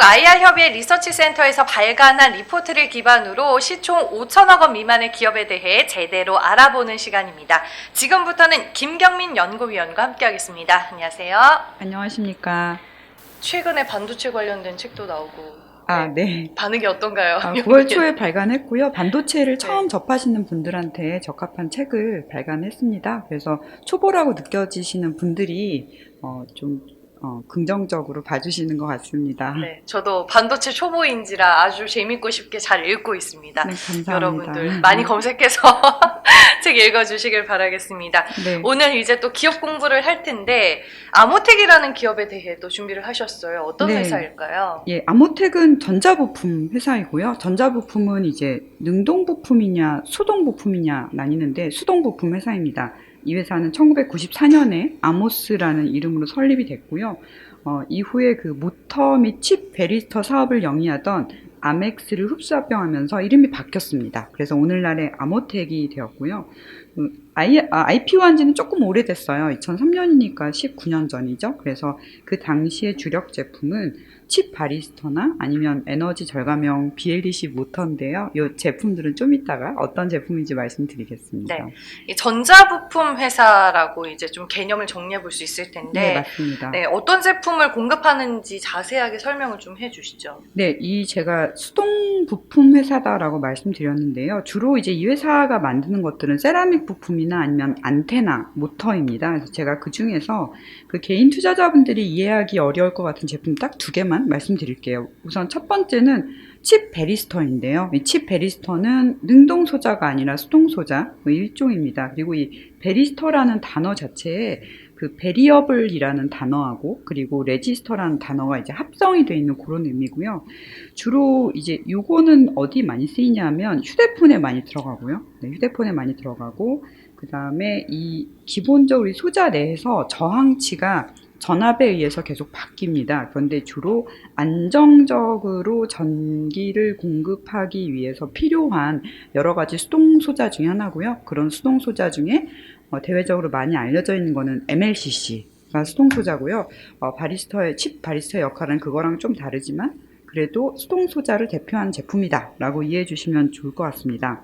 IR협의 리서치센터에서 발간한 리포트를 기반으로 시총 5천억 원 미만의 기업에 대해 제대로 알아보는 시간입니다. 지금부터는 김경민 연구위원과 함께하겠습니다. 안녕하세요. 안녕하십니까. 최근에 반도체 관련된 책도 나오고 네. 반응이 어떤가요? 9월 초에 발간했고요. 반도체를 처음 접하시는 분들한테 적합한 책을 발간했습니다. 그래서 초보라고 느껴지시는 분들이 좀 긍정적으로 봐주시는 것 같습니다. 네, 저도 반도체 초보인지라 아주 재밌고 쉽게 잘 읽고 있습니다. 네, 감사합니다. 여러분들 많이 검색해서 책 읽어주시길 바라겠습니다. 네. 오늘 이제 또 기업 공부를 할 텐데 아모텍이라는 기업에 대해 또 준비를 하셨어요. 어떤 네. 회사일까요? 예, 아모텍은 전자부품 회사이고요. 전자부품은 이제 능동부품이냐 수동부품이냐 나뉘는데 수동부품 회사입니다. 이 회사는 1994년에 아모스라는 이름으로 설립이 됐고요. 이후에 그 모터 및 칩 베리스터 사업을 영위하던 아멕스를 흡수 합병하면서 이름이 바뀌었습니다. 그래서 오늘날의 아모텍이 되었고요. IPO한 지는 조금 오래됐어요. 2003년이니까 19년 전이죠. 그래서 그 당시의 주력 제품은 칩 바리스터나 아니면 에너지 절감형 BLDC 모터인데요. 이 제품들은 좀 이따가 어떤 제품인지 말씀드리겠습니다. 네, 이 전자부품 회사라고 이제 좀 개념을 정리해 볼 수 있을 텐데, 네, 맞습니다. 네, 어떤 제품을 공급하는지 자세하게 설명을 좀 해주시죠. 네, 제가 수동 부품 회사다라고 말씀드렸는데요. 주로 이제 이 회사가 만드는 것들은 세라믹 부품이나 아니면 안테나, 모터입니다. 그래서 제가 그 중에서 그 개인 투자자분들이 이해하기 어려울 것 같은 제품 딱 두 개만 말씀드릴게요. 우선 첫 번째는 칩 베리스터인데요. 이 칩 베리스터는 능동 소자가 아니라 수동 소자 일종입니다. 그리고 이 베리스터라는 단어 자체에 그 베리어블이라는 단어하고 그리고 레지스터라는 단어가 이제 합성이 되어 있는 그런 의미고요. 주로 이제 요거는 어디 많이 쓰이냐면 휴대폰에 많이 들어가고요. 네, 휴대폰에 많이 들어가고 그 다음에 이 기본적으로 이 소자 내에서 저항치가 전압에 의해서 계속 바뀝니다. 그런데 주로 안정적으로 전기를 공급하기 위해서 필요한 여러 가지 수동 소자 중에 하나고요. 그런 수동 소자 중에 대외적으로 많이 알려져 있는 거는 MLCC가 수동 소자고요. 칩 바리스터의 역할은 그거랑 좀 다르지만 그래도 수동 소자를 대표하는 제품이다 라고 이해해 주시면 좋을 것 같습니다.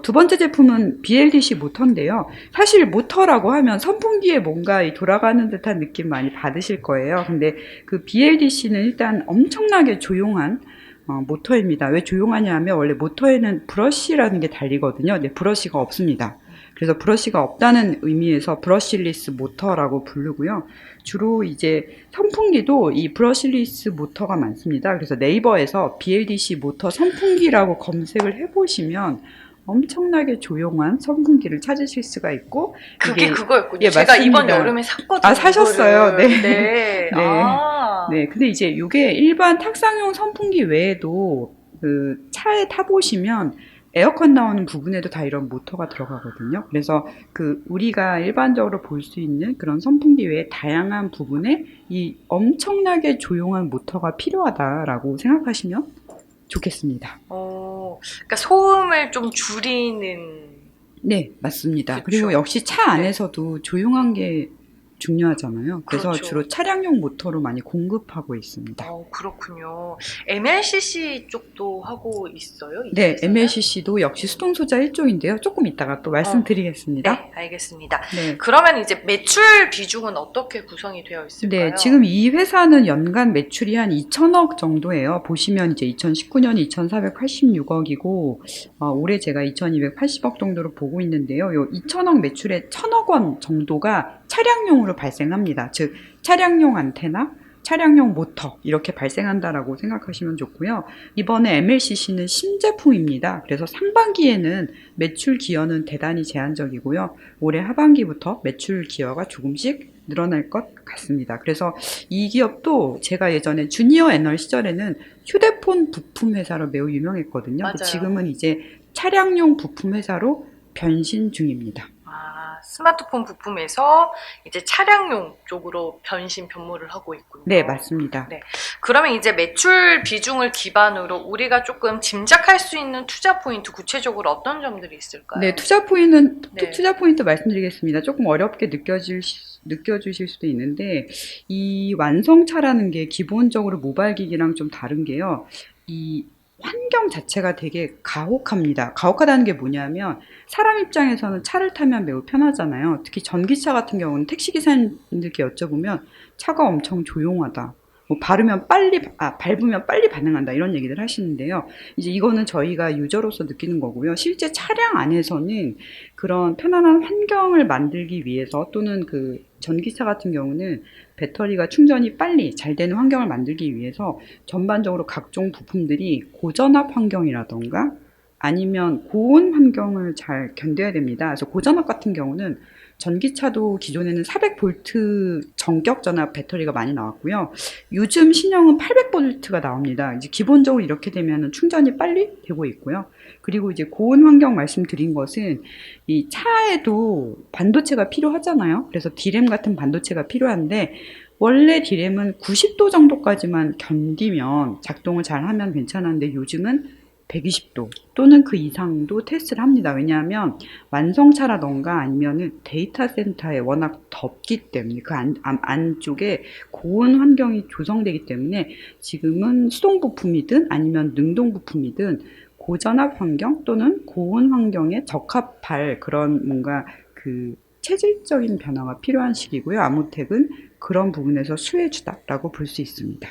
두 번째 제품은 BLDC 모터인데요. 사실 모터라고 하면 선풍기에 뭔가 돌아가는 듯한 느낌 많이 받으실 거예요. 근데 그 BLDC는 일단 엄청나게 조용한 모터입니다. 왜 조용하냐 하면 원래 모터에는 브러쉬라는 게 달리거든요. 근데 브러쉬가 없습니다. 그래서 브러쉬가 없다는 의미에서 브러쉬리스 모터라고 부르고요. 주로 이제 선풍기도 이 브러쉬리스 모터가 많습니다. 그래서 네이버에서 BLDC 모터 선풍기라고 검색을 해보시면 엄청나게 조용한 선풍기를 찾으실 수가 있고 그게 그거였군요. 예, 제가 맞습니다. 이번 여름에 샀거든요. 사셨어요? 네. 네. 네. 근데 이제 이게 일반 탁상용 선풍기 외에도 그 차에 타보시면 에어컨 나오는 부분에도 다 이런 모터가 들어가거든요. 그래서 그 우리가 일반적으로 볼 수 있는 그런 선풍기 외에 다양한 부분에 이 엄청나게 조용한 모터가 필요하다라고 생각하시면 좋겠습니다. 그러니까 소음을 좀 줄이는. 네, 맞습니다. 그쵸. 그리고 역시 차 안에서도 조용한 게 중요하잖아요. 그래서 그렇죠. 주로 차량용 모터로 많이 공급하고 있습니다. 그렇군요. MLCC 쪽도 하고 있어요? 네, 회사는? MLCC도 역시 수동 소자 일종인데요. 조금 이따가 또 말씀드리겠습니다. 네, 알겠습니다. 네. 그러면 이제 매출 비중은 어떻게 구성이 되어 있을까요? 네, 지금 이 회사는 연간 매출이 한 2천억 정도예요. 보시면 이제 2019년이 2,486억이고, 올해 제가 2,280억 정도로 보고 있는데요. 요 2천억 매출의 1,000억 원 정도가 차량용으로 발생합니다. 즉, 차량용 안테나, 차량용 모터 이렇게 발생한다라고 생각하시면 좋고요. 이번에 MLCC는 신제품입니다. 그래서 상반기에는 매출 기여는 대단히 제한적이고요. 올해 하반기부터 매출 기여가 조금씩 늘어날 것 같습니다. 그래서 이 기업도 제가 예전에 주니어 애널 시절에는 휴대폰 부품 회사로 매우 유명했거든요. 맞아요. 지금은 이제 차량용 부품 회사로 변신 중입니다. 스마트폰 부품에서 이제 차량용 쪽으로 변모를 하고 있군요. 네, 맞습니다. 네. 그러면 이제 매출 비중을 기반으로 우리가 조금 짐작할 수 있는 투자 포인트 구체적으로 어떤 점들이 있을까요? 네, 투자 포인트 말씀드리겠습니다. 조금 어렵게 느껴주실 수도 있는데, 이 완성차라는 게 기본적으로 모바일 기기랑 좀 다른 게요. 이 환경 자체가 되게 가혹합니다. 가혹하다는 게 뭐냐면, 사람 입장에서는 차를 타면 매우 편하잖아요. 특히 전기차 같은 경우는 택시기사님들께 여쭤보면 차가 엄청 조용하다. 뭐 밟으면 빨리 반응한다. 이런 얘기를 하시는데요. 이제 이거는 저희가 유저로서 느끼는 거고요. 실제 차량 안에서는 그런 편안한 환경을 만들기 위해서 또는 그 전기차 같은 경우는 배터리가 충전이 빨리 잘 되는 환경을 만들기 위해서 전반적으로 각종 부품들이 고전압 환경이라던가 아니면 고온 환경을 잘 견뎌야 됩니다. 그래서 고전압 같은 경우는 전기차도 기존에는 400V 전격 전압 배터리가 많이 나왔고요. 요즘 신형은 800V가 나옵니다. 이제 기본적으로 이렇게 되면 충전이 빨리 되고 있고요. 그리고 이제 고온 환경 말씀드린 것은 이 차에도 반도체가 필요하잖아요. 그래서 D램 같은 반도체가 필요한데 원래 D램은 90도 정도까지만 견디면 작동을 잘 하면 괜찮았는데 요즘은 120도 또는 그 이상도 테스트를 합니다. 왜냐하면 완성차라던가 아니면은 데이터 센터에 워낙 덥기 때문에 그 안쪽에 고온 환경이 조성되기 때문에 지금은 수동 부품이든 아니면 능동 부품이든 고전압 환경 또는 고온 환경에 적합할 그런 뭔가 그 체질적인 변화가 필요한 시기고요. 아모텍은 그런 부분에서 수혜주다라고 볼 수 있습니다.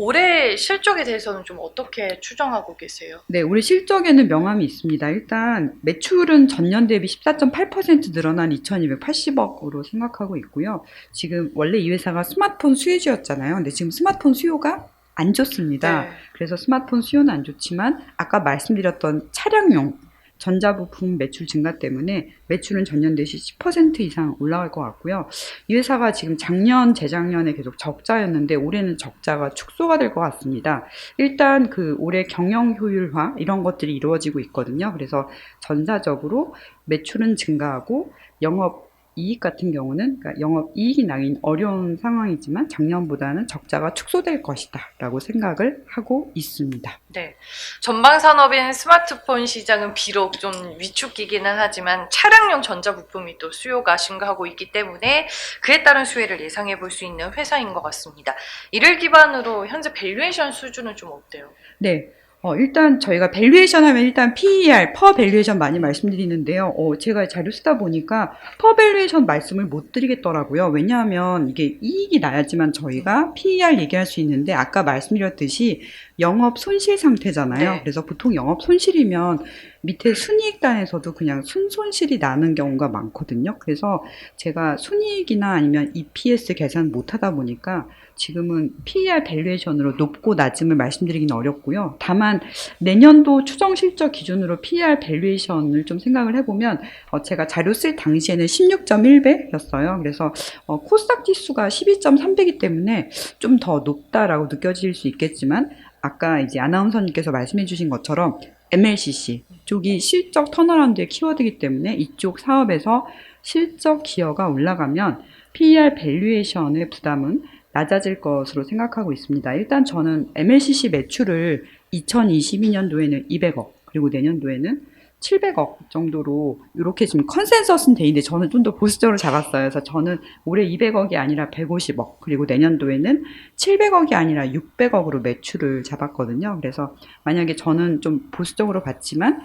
올해 실적에 대해서는 좀 어떻게 추정하고 계세요? 네, 올해 실적에는 명암이 있습니다. 일단 매출은 전년 대비 14.8% 늘어난 2,280억으로 생각하고 있고요. 지금 원래 이 회사가 스마트폰 수혜주였잖아요. 근데 지금 스마트폰 수요가 안 좋습니다. 네. 그래서 스마트폰 수요는 안 좋지만 아까 말씀드렸던 차량용 전자부품 매출 증가 때문에 매출은 전년 대비 10% 이상 올라갈 것 같고요. 이 회사가 지금 작년, 재작년에 계속 적자였는데 올해는 적자가 축소가 될 것 같습니다. 일단 그 올해 경영 효율화 이런 것들이 이루어지고 있거든요. 그래서 전사적으로 매출은 증가하고 영업 이익 같은 경우는 그러니까 영업 이익이 나긴 어려운 상황이지만 작년보다는 적자가 축소될 것이다 라고 생각을 하고 있습니다. 네. 전방 산업인 스마트폰 시장은 비록 좀 위축기기는 하지만 차량용 전자부품이 또 수요가 증가하고 있기 때문에 그에 따른 수혜를 예상해 볼 수 있는 회사인 것 같습니다. 이를 기반으로 현재 밸류에이션 수준은 좀 어때요? 네. 일단 저희가 밸류에이션 하면 일단 PER, 퍼 밸류에이션 많이 말씀드리는데요. 제가 자료 쓰다 보니까 퍼 밸류에이션 말씀을 못 드리겠더라고요. 왜냐하면 이게 이익이 나야지만 저희가 PER 얘기할 수 있는데 아까 말씀드렸듯이 영업 손실 상태잖아요. 네. 그래서 보통 영업 손실이면 밑에 순이익단에서도 그냥 순손실이 나는 경우가 많거든요. 그래서 제가 순이익이나 아니면 EPS 계산 못 하다 보니까 지금은 PER 밸류에이션으로 높고 낮음을 말씀드리기는 어렵고요. 다만 내년도 추정 실적 기준으로 PER 밸류에이션을 좀 생각을 해보면 제가 자료 쓸 당시에는 16.1배였어요. 그래서 코스닥 지수가 12.3배이기 때문에 좀 더 높다라고 느껴질 수 있겠지만 아까 이제 아나운서님께서 말씀해 주신 것처럼 MLCC 쪽이 실적 턴어라운드의 키워드이기 때문에 이쪽 사업에서 실적 기여가 올라가면 PER 밸류에이션의 부담은 낮아질 것으로 생각하고 있습니다. 일단 저는 MLCC 매출을 2022년도에는 200억 그리고 내년도에는 700억 정도로 이렇게 지금 컨센서스는 돼 있는데 저는 좀 더 보수적으로 잡았어요. 그래서 저는 올해 200억이 아니라 150억 그리고 내년도에는 700억이 아니라 600억으로 매출을 잡았거든요. 그래서 만약에 저는 좀 보수적으로 봤지만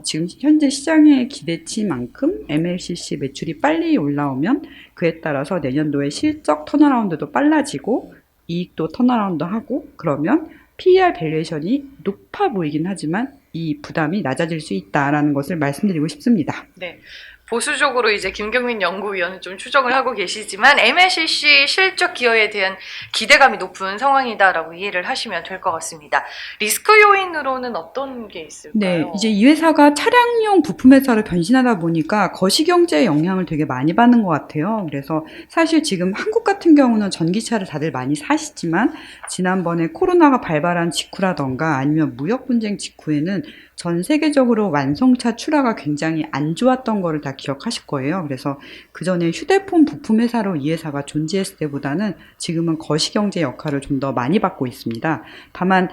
지금 현재 시장의 기대치만큼 MLCC 매출이 빨리 올라오면 그에 따라서 내년도에 실적 턴어라운드도 빨라지고 이익도 턴어라운드하고 그러면 PER 밸류에이션이 높아 보이긴 하지만 이 부담이 낮아질 수 있다라는 것을 말씀드리고 싶습니다. 네. 보수적으로 이제 김경민 연구위원은 좀 추정을 하고 계시지만 MLCC 실적 기여에 대한 기대감이 높은 상황이다라고 이해를 하시면 될 것 같습니다. 리스크 요인으로는 어떤 게 있을까요? 네, 이제 이 회사가 차량용 부품 회사로 변신하다 보니까 거시경제의 영향을 되게 많이 받는 것 같아요. 그래서 사실 지금 한국 같은 경우는 전기차를 다들 많이 사시지만 지난번에 코로나가 발발한 직후라던가 아니면 무역 분쟁 직후에는 전 세계적으로 완성차 출하가 굉장히 안 좋았던 거를 다 다 기억하실 거예요. 그래서 그전에 휴대폰 부품 회사로 이 회사가 존재했을 때보다는 지금은 거시경제 역할을 좀 더 많이 받고 있습니다. 다만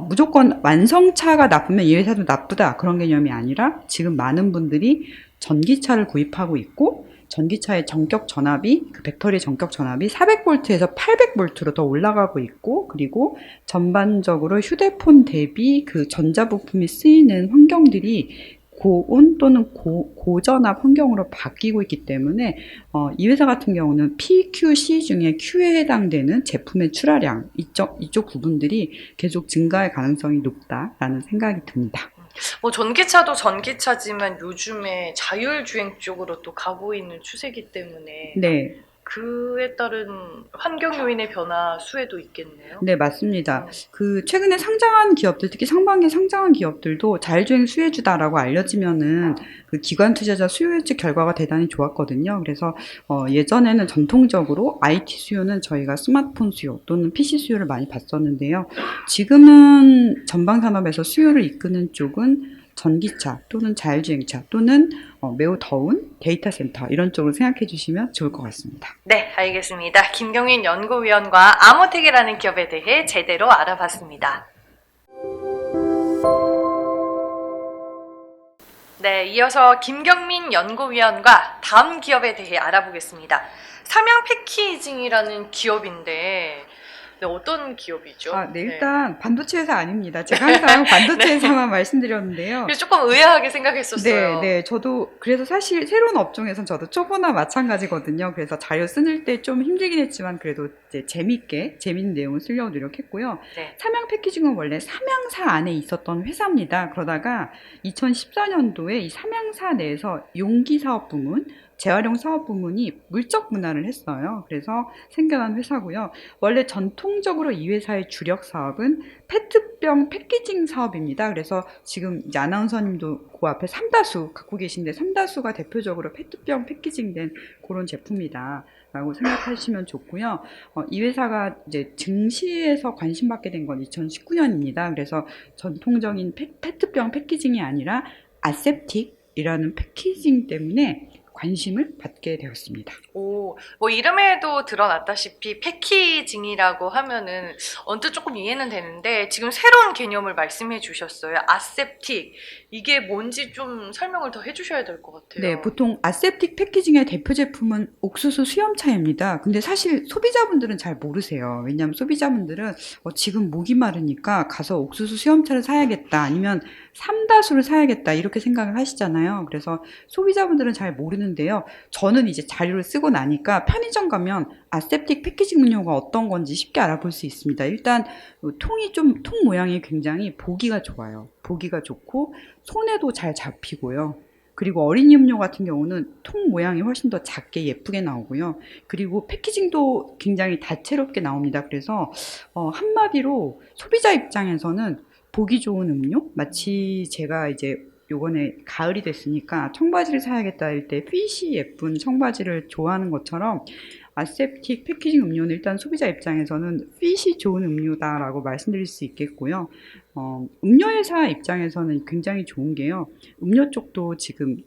무조건 완성차가 나쁘면 이 회사도 나쁘다 그런 개념이 아니라 지금 많은 분들이 전기차를 구입하고 있고 전기차의 전격 전압이 그 배터리 전격 전압이 400V에서 800V로 더 올라가고 있고 그리고 전반적으로 휴대폰 대비 그 전자부품이 쓰이는 환경들이 고온 또는 고전압 환경으로 바뀌고 있기 때문에 이 회사 같은 경우는 PQC 중에 Q에 해당되는 제품의 출하량 이쪽 부분들이 계속 증가할 가능성이 높다라는 생각이 듭니다. 뭐 전기차도 전기차지만 요즘에 자율주행 쪽으로 또 가고 있는 추세이기 때문에 네. 그에 따른 환경 요인의 변화 수혜도 있겠네요. 네, 맞습니다. 그 최근에 상장한 기업들, 특히 상반기에 상장한 기업들도 자율주행 수혜주다라고 알려지면은 그 기관 투자자 수요 예측 결과가 대단히 좋았거든요. 그래서 예전에는 전통적으로 IT 수요는 저희가 스마트폰 수요 또는 PC 수요를 많이 봤었는데요. 지금은 전방 산업에서 수요를 이끄는 쪽은 전기차 또는 자율주행차 또는 매우 더운 데이터 센터 이런 쪽으로 생각해 주시면 좋을 것 같습니다. 네, 알겠습니다. 김경민 연구위원과 아모텍이라는 기업에 대해 제대로 알아봤습니다. 네, 이어서 김경민 연구위원과 다음 기업에 대해 알아보겠습니다. 삼양 패키징이라는 기업인데 네, 어떤 기업이죠? 네, 일단 반도체 회사 아닙니다. 제가 항상 반도체 회사만 말씀드렸는데요. 그래서 조금 의아하게 생각했었어요. 네, 저도 그래서 사실 새로운 업종에선 저도 초보나 마찬가지거든요. 그래서 자료 쓰는 때 좀 힘들긴 했지만 그래도 이제 재밌는 내용을 쓰려고 노력했고요. 네. 삼양 패키징은 원래 삼양사 안에 있었던 회사입니다. 그러다가 2014년도에 이 삼양사 내에서 용기 사업 부문, 재활용 사업 부문이 물적 분할을 했어요. 그래서 생겨난 회사고요. 원래 전통적으로 이 회사의 주력 사업은 페트병 패키징 사업입니다. 그래서 지금 이제 아나운서님도 그 앞에 삼다수 갖고 계신데 삼다수가 대표적으로 페트병 패키징된 그런 제품이다. 라고 생각하시면 좋고요. 이 회사가 이제 증시에서 관심받게 된 건 2019년입니다. 그래서 전통적인 페트병 패키징이 아니라 아셉틱이라는 패키징 때문에 관심을 받게 되었습니다. 오, 뭐 이름에도 드러났다시피 패키징이라고 하면은 언뜻 조금 이해는 되는데 지금 새로운 개념을 말씀해 주셨어요. 아셉틱. 이게 뭔지 좀 설명을 더 해주셔야 될 것 같아요. 네, 보통 아셉틱 패키징의 대표 제품은 옥수수 수염차입니다. 근데 사실 소비자분들은 잘 모르세요. 왜냐하면 소비자분들은 지금 목이 마르니까 가서 옥수수 수염차를 사야겠다 아니면 삼다수를 사야겠다 이렇게 생각을 하시잖아요. 그래서 소비자분들은 잘 모르는데요. 저는 이제 자료를 쓰고 나니까 편의점 가면 아셉틱 패키징 음료가 어떤 건지 쉽게 알아볼 수 있습니다. 일단 통 모양이 굉장히 보기가 좋아요. 보기가 좋고 손에도 잘 잡히고요. 그리고 어린이 음료 같은 경우는 통 모양이 훨씬 더 작게 예쁘게 나오고요. 그리고 패키징도 굉장히 다채롭게 나옵니다. 그래서 한마디로 소비자 입장에서는 보기 좋은 음료? 마치 제가 이제 요번에 가을이 됐으니까 청바지를 사야겠다 할 때 핏이 예쁜 청바지를 좋아하는 것처럼 아셉틱 패키징 음료는 일단 소비자 입장에서는 핏이 좋은 음료다라고 말씀드릴 수 있겠고요. 음료회사 입장에서는 굉장히 좋은 게요. 음료 쪽도 지금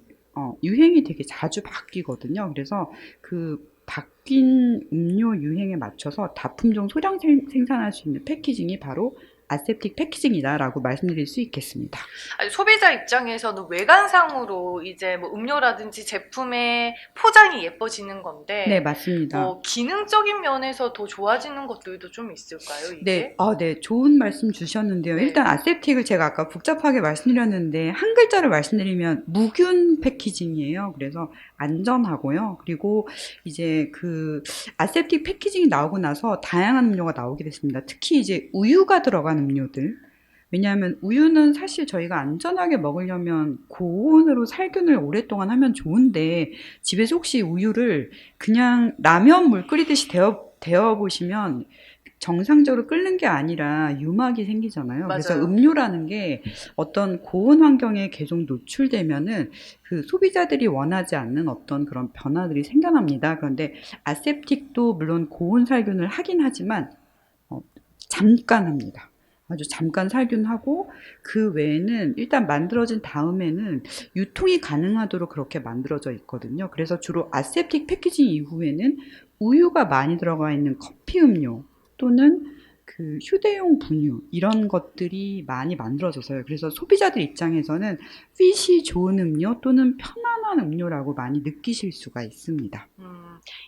유행이 되게 자주 바뀌거든요. 그래서 그 바뀐 음료 유행에 맞춰서 다품종 소량 생산할 수 있는 패키징이 바로 아셉틱 패키징이다라고 말씀드릴 수 있겠습니다. 아니, 소비자 입장에서는 외관상으로 이제 뭐 음료라든지 제품의 포장이 예뻐지는 건데, 네, 맞습니다. 뭐 기능적인 면에서 더 좋아지는 것들도 좀 있을까요, 이게? 네, 네, 좋은 말씀 주셨는데요. 네. 일단 아셉틱을 제가 아까 복잡하게 말씀드렸는데 한 글자를 말씀드리면 무균 패키징이에요. 그래서 안전하고요. 그리고 이제 그 아셉틱 패키징이 나오고 나서 다양한 음료가 나오게 됐습니다. 특히 이제 우유가 들어간 음료들. 왜냐하면 우유는 사실 저희가 안전하게 먹으려면 고온으로 살균을 오랫동안 하면 좋은데 집에서 혹시 우유를 그냥 라면 물 끓이듯이 데워 보시면 정상적으로 끓는 게 아니라 유막이 생기잖아요. 맞아요. 그래서 음료라는 게 어떤 고온 환경에 계속 노출되면은 그 소비자들이 원하지 않는 어떤 그런 변화들이 생겨납니다. 그런데 아셉틱도 물론 고온 살균을 하긴 하지만 잠깐 합니다. 아주 잠깐 살균 하고 그 외에는 일단 만들어진 다음에는 유통이 가능하도록 그렇게 만들어져 있거든요. 그래서 주로 아세프틱 패키징 이후에는 우유가 많이 들어가 있는 커피 음료 또는 그 휴대용 분유 이런 것들이 많이 만들어져서요. 그래서 소비자들 입장에서는 핏이 좋은 음료 또는 편안한 음료라고 많이 느끼실 수가 있습니다.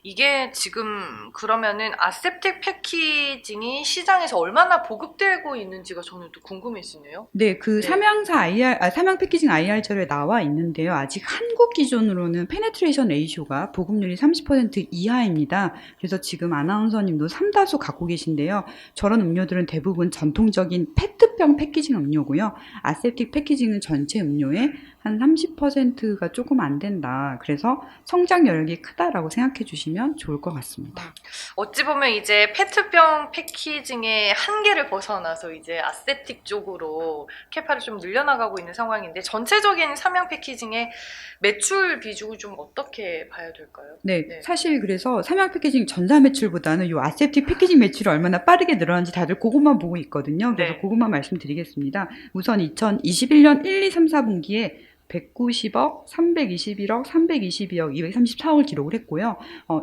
이게 지금 그러면은 아셉틱 패키징이 시장에서 얼마나 보급되고 있는지가 저는 또 궁금해지네요. 네, 그 네. 삼양 패키징 IR 자료에 나와 있는데요. 아직 한국 기준으로는 페네트레이션 레이쇼가 보급률이 30% 이하입니다. 그래서 지금 아나운서님도 삼다수 갖고 계신데요. 저런 음료들은 대부분 전통적인 페트병 패키징 음료고요. 아세프틱 패키징은 전체 음료의 한 30%가 조금 안 된다. 그래서 성장 여력이 크다라고 생각해 주시면 좋을 것 같습니다. 어찌 보면 이제 페트병 패키징의 한계를 벗어나서 이제 아세틱 쪽으로 캐파를 좀 늘려나가고 있는 상황인데 전체적인 삼양 패키징의 매출 비중을 좀 어떻게 봐야 될까요? 네, 네. 사실 그래서 삼양 패키징 전사 매출보다는 요 아세프틱 패키징 매출이 얼마나 빠르게 늘어나는지 다들 그것만 보고 있거든요. 그래서 네. 그것만 말씀드리겠습니다. 우선 2021년 1, 2, 3, 4분기에 190억, 321억, 322억, 234억을 기록을 했고요.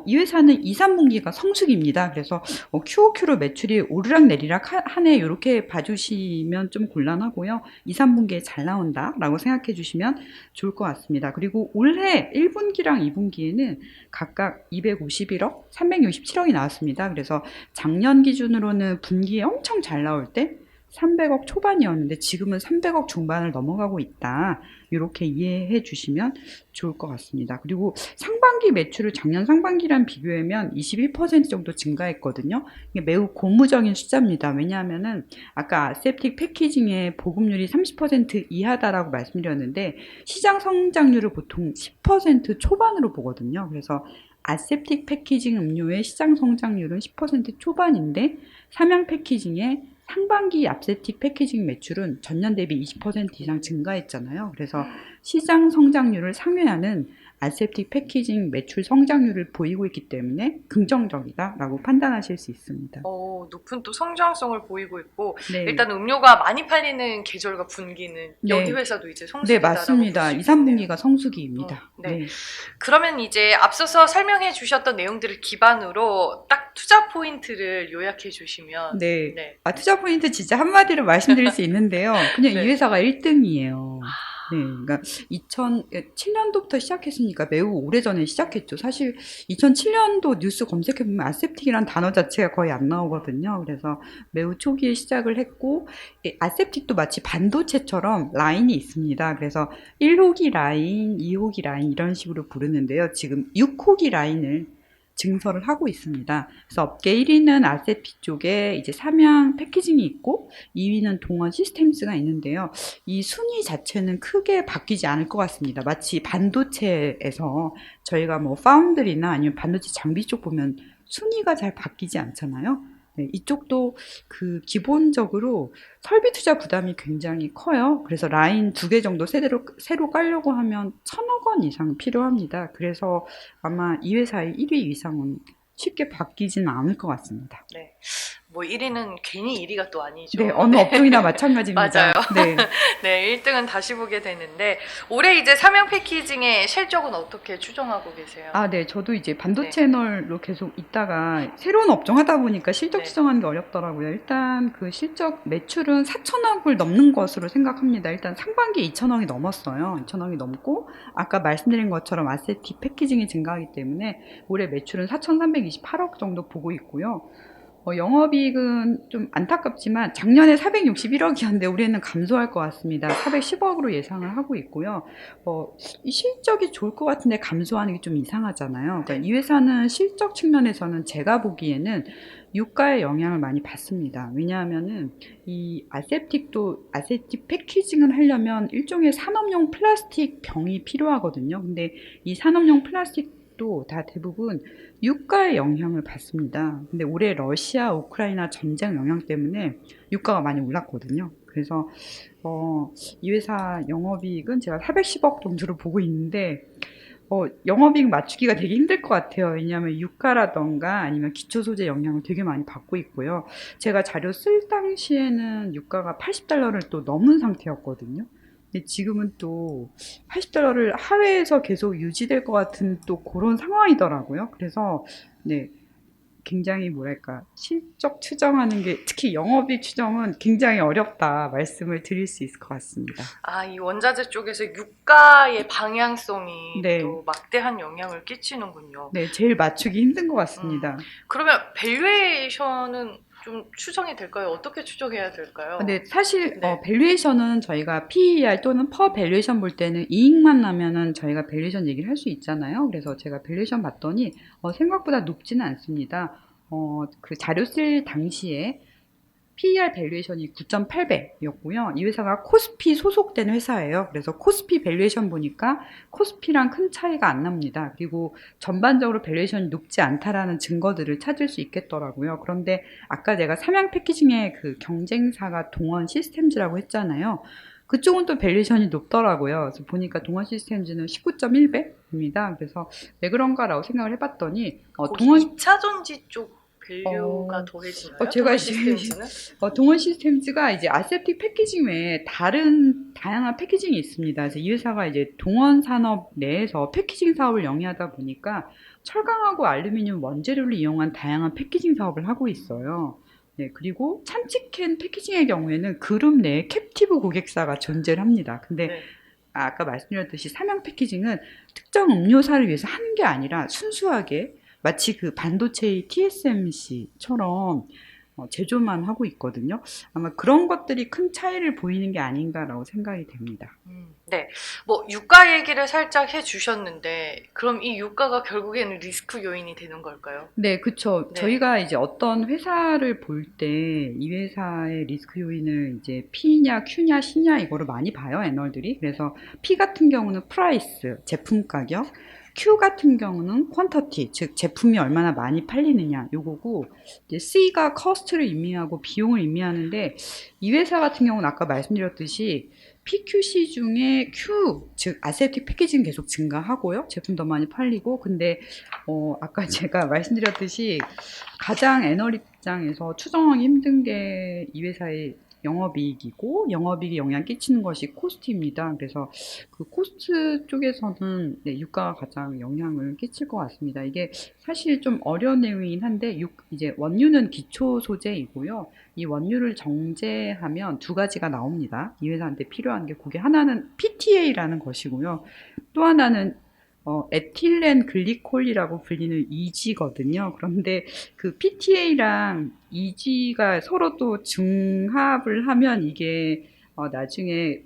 이 회사는 2, 3분기가 성수기입니다. 그래서 QOQ로 매출이 오르락내리락 하네 이렇게 봐주시면 좀 곤란하고요. 2, 3분기에 잘 나온다라고 생각해 주시면 좋을 것 같습니다. 그리고 올해 1분기랑 2분기에는 각각 251억, 367억이 나왔습니다. 그래서 작년 기준으로는 분기에 엄청 잘 나올 때 300억 초반이었는데 지금은 300억 중반을 넘어가고 있다. 이렇게 이해해 주시면 좋을 것 같습니다. 그리고 상반기 매출을 작년 상반기랑 비교하면 21% 정도 증가했거든요. 이게 매우 고무적인 숫자입니다. 왜냐하면은 아까 아세프틱 패키징의 보급률이 30% 이하다라고 말씀드렸는데 시장 성장률을 보통 10% 초반으로 보거든요. 그래서 아세프틱 패키징 음료의 시장 성장률은 10% 초반인데 삼양 패키징의 상반기 아세프틱 패키징 매출은 전년 대비 20% 이상 증가했잖아요. 그래서 시장 성장률을 상회하는 아세프틱 패키징 매출 성장률을 보이고 있기 때문에 긍정적이다라고 판단하실 수 있습니다. 높은 또 성장성을 보이고 있고 네. 일단 음료가 많이 팔리는 계절과 분기는 여기 네. 회사도 이제 네, 성수기다라고 맞습니다. 볼 2, 수 있겠네요. 3분기가 성수기입니다. 네. 네. 그러면 이제 앞서서 설명해 주셨던 내용들을 기반으로 딱 투자 포인트를 요약해 주시면 네. 네. 투자 포인트 진짜 한마디로 말씀드릴 수 있는데요. 그냥 네. 이 회사가 1등이에요. 네. 그러니까 2007년도부터 시작했으니까 매우 오래전에 시작했죠. 사실 2007년도 뉴스 검색해보면 아세프틱이란 단어 자체가 거의 안 나오거든요. 그래서 매우 초기에 시작을 했고, 아세프틱도 마치 반도체처럼 라인이 있습니다. 그래서 1호기 라인, 2호기 라인 이런 식으로 부르는데요. 지금 6호기 라인을 증설을 하고 있습니다. 그래서 업계 1위는 아세피 쪽에 이제 삼양 패키징이 있고 2위는 동원 시스템스가 있는데요. 이 순위 자체는 크게 바뀌지 않을 것 같습니다. 마치 반도체에서 저희가 뭐 파운드리나 아니면 반도체 장비 쪽 보면 순위가 잘 바뀌지 않잖아요. 네, 이쪽도 그 기본적으로 설비 투자 부담이 굉장히 커요. 그래서 라인 2개 정도 새로 깔려고 하면 1,000억 원 이상 필요합니다. 그래서 아마 이 회사의 1위 이상은 쉽게 바뀌지는 않을 것 같습니다. 네. 뭐 1위는 괜히 1위가 또 아니죠. 네, 어느 업종이나 마찬가지입니다. 맞아요. 네. 네, 1등은 다시 보게 되는데 올해 이제 삼양 패키징의 실적은 어떻게 추정하고 계세요? 네, 저도 이제 반도체 채널로 계속 있다가 새로운 업종 하다 보니까 실적 네. 추정하는 게 어렵더라고요. 일단 그 실적 매출은 4천억을 넘는 것으로 생각합니다. 일단 상반기에 2천억이 넘었어요. 2천억이 넘고 아까 말씀드린 것처럼 아세티 패키징이 증가하기 때문에 올해 매출은 4,328억 정도 보고 있고요. 영업이익은 좀 안타깝지만 작년에 461억이었는데 올해는 감소할 것 같습니다. 410억으로 예상을 하고 있고요. 이 실적이 좋을 것 같은데 감소하는 게 좀 이상하잖아요. 그러니까 이 회사는 실적 측면에서는 제가 보기에는 유가의 영향을 많이 받습니다. 왜냐하면은 이 아세틱 패키징을 하려면 일종의 산업용 플라스틱 병이 필요하거든요. 근데 이 산업용 플라스틱도 다 대부분 유가의 영향을 받습니다. 근데 올해 러시아, 우크라이나 전쟁 영향 때문에 유가가 많이 올랐거든요. 그래서 이 회사 영업이익은 제가 410억 정도로 보고 있는데 영업이익 맞추기가 되게 힘들 것 같아요. 왜냐하면 유가라던가 아니면 기초 소재 영향을 되게 많이 받고 있고요. 제가 자료 쓸 당시에는 유가가 $80를 또 넘은 상태였거든요. 근데 지금은 또 $80를 하회해서 계속 유지될 것 같은 또 그런 상황이더라고요. 그래서 네, 굉장히 뭐랄까 실적 추정하는 게 특히 영업이익 추정은 굉장히 어렵다 말씀을 드릴 수 있을 것 같습니다. 아, 이 원자재 쪽에서 유가의 방향성이 네, 또 막대한 영향을 끼치는군요. 네, 제일 맞추기 힘든 것 음, 같습니다. 그러면 밸류에이션은 좀 추정이 될까요? 어떻게 추정해야 될까요? 근데 사실 네. 밸류에이션은 저희가 PER 또는 퍼 밸류에이션 볼 때는 이익만 나면은 저희가 밸류에이션 얘기를 할 수 있잖아요. 그래서 제가 밸류에이션 봤더니 생각보다 높지는 않습니다. 그 자료 쓸 당시에 PER 밸류에이션이 9.8배였고요. 이 회사가 코스피 소속된 회사예요. 그래서 코스피 밸류에이션 보니까 코스피랑 큰 차이가 안 납니다. 그리고 전반적으로 밸류에이션이 높지 않다라는 증거들을 찾을 수 있겠더라고요. 그런데 아까 내가 삼양 패키징의 그 경쟁사가 동원 시스템즈라고 했잖아요. 그쪽은 또 밸류에이션이 높더라고요. 그래서 보니까 동원 시스템즈는 19.1배입니다. 그래서 왜 그런가라고 생각을 해봤더니 거기 동원 2차 전지 쪽 밸류가 어, 더해지나요? 제가 동원 이제 시스템즈는? 동원 시스템즈가 이제 아세프틱 패키징 외에 다른 다양한 패키징이 있습니다. 그래서 이 회사가 이제 동원 산업 내에서 패키징 사업을 영위하다 보니까 철강하고 알루미늄 원재료를 이용한 다양한 패키징 사업을 하고 있어요. 네, 그리고 참치캔 패키징의 경우에는 그룹 내에 캡티브 고객사가 존재를 합니다. 근데 네. 아까 말씀드렸듯이 삼양 패키징은 특정 음료사를 위해서 하는 게 아니라 순수하게 마치 그 반도체의 TSMC처럼 제조만 하고 있거든요. 아마 그런 것들이 큰 차이를 보이는 게 아닌가라고 생각이 됩니다. 네. 뭐 유가 얘기를 살짝 해주셨는데 그럼 이 유가가 결국에는 리스크 요인이 되는 걸까요? 네, 그쵸. 네. 저희가 이제 어떤 회사를 볼 때 이 회사의 리스크 요인을 이제 P냐, Q냐, C냐 이거를 많이 봐요, 애널들이. 그래서 P 같은 경우는 프라이스, 제품 가격, Q 같은 경우는 퀀터티, 즉 제품이 얼마나 많이 팔리느냐 요거고, 이제 C가 커스트를 의미하고 비용을 의미하는데 이 회사 같은 경우는 아까 말씀드렸듯이 PQC 중에 Q, 즉 아세틱 패키징 계속 증가하고요. 제품 더 많이 팔리고. 근데 아까 제가 말씀드렸듯이 가장 애널 입장에서 추정하기 힘든 게 이 회사의 영업이익이고 영업이익에 영향 끼치는 것이 코스트입니다. 그래서 그 코스트 쪽에서는 네, 유가가 가장 영향을 끼칠 것 같습니다. 이게 사실 좀 어려운 내용이긴 한데 이제 원유는 기초 소재이고요. 이 원유를 정제하면 두 가지가 나옵니다. 이 회사한테 필요한 게 그게 하나는 PTA라는 것이고요. 또 하나는 에틸렌 글리콜이라고 불리는 이지거든요. 그런데 그 PTA랑 이지가 서로 또 중합을 하면 이게 나중에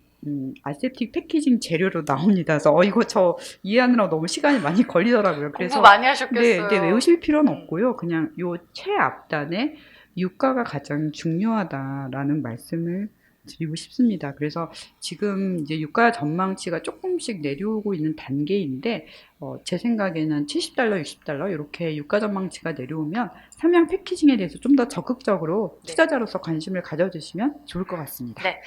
아세틱 패키징 재료로 나옵니다. 그래서 이거 저 이해하느라 너무 시간이 많이 걸리더라고요. 공부 그래서 많이 네, 하셨겠어요. 네, 외우실 필요는 음. 없고요. 그냥 요 최앞단에 유가가 가장 중요하다라는 말씀을 드리고 싶습니다. 그래서 지금 이제 유가 전망치가 조금씩 내려오고 있는 단계인데, 제 생각에는 $70, $60 이렇게 유가 전망치가 내려오면 삼양 패키징에 대해서 좀 더 적극적으로 네. 투자자로서 관심을 가져주시면 좋을 것 같습니다. 네.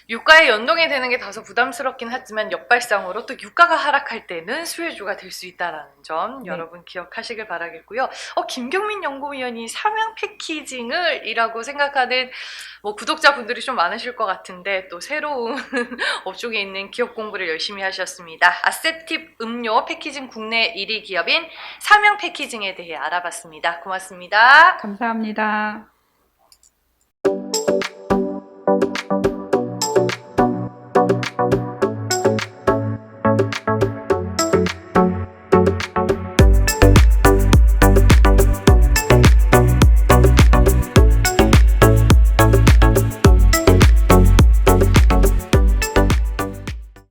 유가에 연동이 되는 게 다소 부담스럽긴 하지만 역발상으로 또 유가가 하락할 때는 수혜주가 될 수 있다는 점 네. 여러분 기억하시길 바라겠고요. 김경민 연구위원이 삼양 패키징을 이라고 생각하는 뭐 구독자분들이 좀 많으실 것 같은데 또 새로운 업종에 있는 기업 공부를 열심히 하셨습니다. 아세팁 음료 패키징 국내 1위 기업인 삼양 패키징에 대해 알아봤습니다. 고맙습니다. 감사합니다.